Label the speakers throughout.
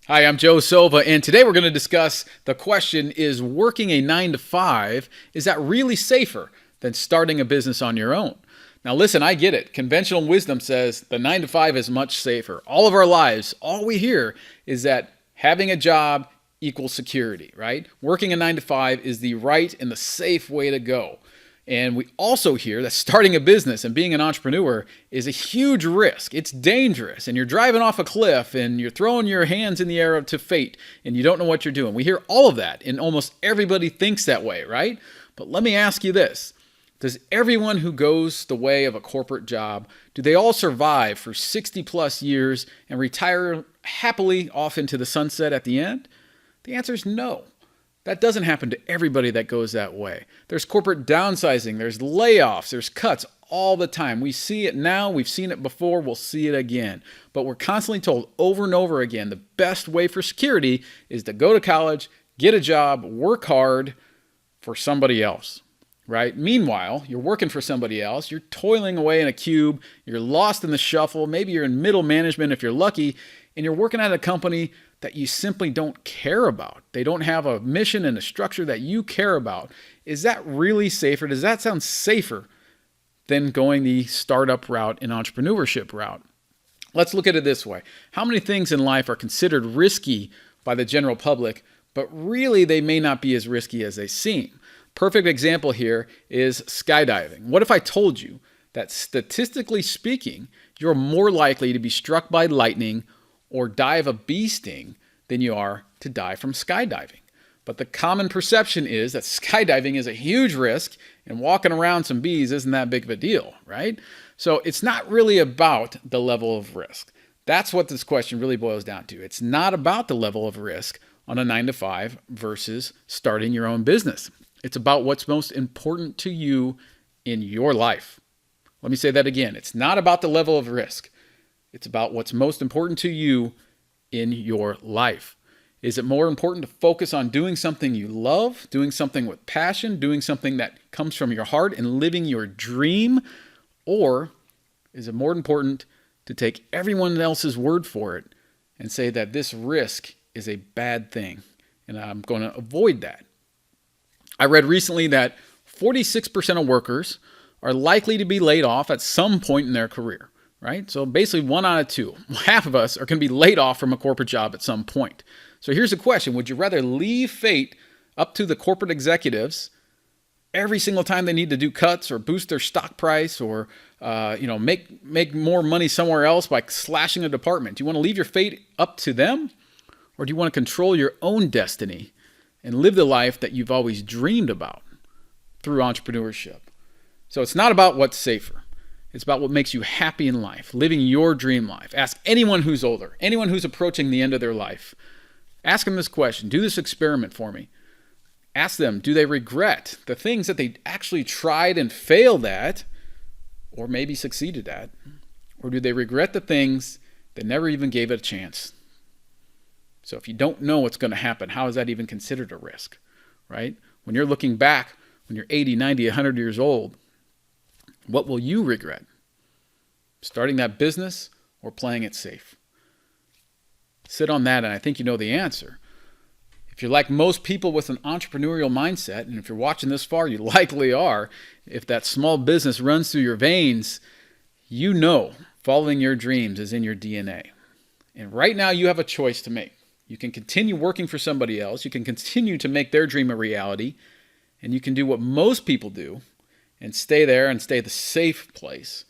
Speaker 1: Hi, I'm Joe Silva, and today we're going to discuss the question, is working a 9 to 5, is that really safer than starting a business on your own? Now listen, I get it. Conventional wisdom says the 9 to 5 is much safer. All of our lives, all we hear is that having a job equals security, right? Working a 9 to 5 is the right and the safe way to go. And we also hear that starting a business and being an entrepreneur is a huge risk. It's dangerous, and you're driving off a cliff and you're throwing your hands in the air to fate and you don't know what you're doing. We hear all of that, and almost everybody thinks that way, right? But let me ask you this. Does everyone who goes the way of a corporate job, do they all survive for 60 plus years and retire happily off into the sunset at the end? The answer is no. That doesn't happen to everybody that goes that way. There's corporate downsizing, there's layoffs, there's cuts all the time. We see it now, we've seen it before, we'll see it again. But we're constantly told over and over again, the best way for security is to go to college, get a job, work hard for somebody else, right? Meanwhile, you're working for somebody else, you're toiling away in a cube, you're lost in the shuffle, maybe you're in middle management if you're lucky, and you're working at a company that you simply don't care about. They don't have a mission and a structure that you care about. Is that really safer? Does that sound safer than going the startup route and entrepreneurship route? Let's look at it this way. How many things in life are considered risky by the general public, but really they may not be as risky as they seem? Perfect example here is skydiving. What if I told you that statistically speaking, you're more likely to be struck by lightning or die of a bee sting than you are to die from skydiving? But the common perception is that skydiving is a huge risk and walking around some bees isn't that big of a deal, right? So it's not really about the level of risk. That's what this question really boils down to. It's not about the level of risk on a 9 to 5 versus starting your own business. It's about what's most important to you in your life. Let me say that again. It's not about the level of risk. It's about what's most important to you in your life. Is it more important to focus on doing something you love, doing something with passion, doing something that comes from your heart and living your dream? Or is it more important to take everyone else's word for it and say that this risk is a bad thing and I'm going to avoid that? I read recently that 46% of workers are likely to be laid off at some point in their career. Right? So basically 1 out of 2, half of us are going to be laid off from a corporate job at some point. So here's the question. Would you rather leave fate up to the corporate executives every single time they need to do cuts or boost their stock price or make more money somewhere else by slashing a department? Do you want to leave your fate up to them? Or do you want to control your own destiny and live the life that you've always dreamed about through entrepreneurship? So it's not about what's safer. It's about what makes you happy in life, living your dream life. Ask anyone who's older, anyone who's approaching the end of their life. Ask them this question. Do this experiment for me. Ask them, do they regret the things that they actually tried and failed at, or maybe succeeded at? Or do they regret the things that never even gave it a chance? So if you don't know what's going to happen, how is that even considered a risk, right? When you're looking back, when you're 80, 90, 100 years old, what will you regret? Starting that business or playing it safe? Sit on that, and I think you know the answer. If you're like most people with an entrepreneurial mindset, and if you're watching this far, you likely are, if that small business runs through your veins, you know following your dreams is in your DNA. And right now you have a choice to make. You can continue working for somebody else. You can continue to make their dream a reality. And you can do what most people do and stay there and stay the safe place,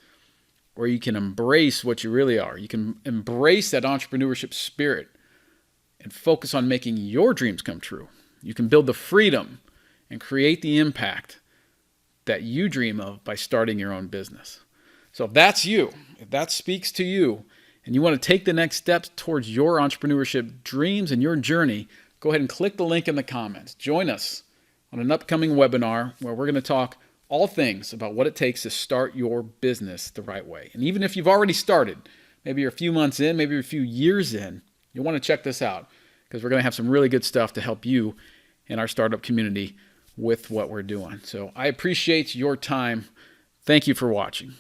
Speaker 1: or you can embrace what you really are. You can embrace that entrepreneurship spirit and focus on making your dreams come true. You can build the freedom and create the impact that you dream of by starting your own business. So if that's you, if that speaks to you, and you want to take the next steps towards your entrepreneurship dreams and your journey, go ahead and click the link in the comments. Join us on an upcoming webinar where we're going to talk all things about what it takes to start your business the right way. And even if you've already started, maybe you're a few months in, maybe you're a few years in, you'll want to check this out because we're going to have some really good stuff to help you and our startup community with what we're doing. So I appreciate your time. Thank you for watching.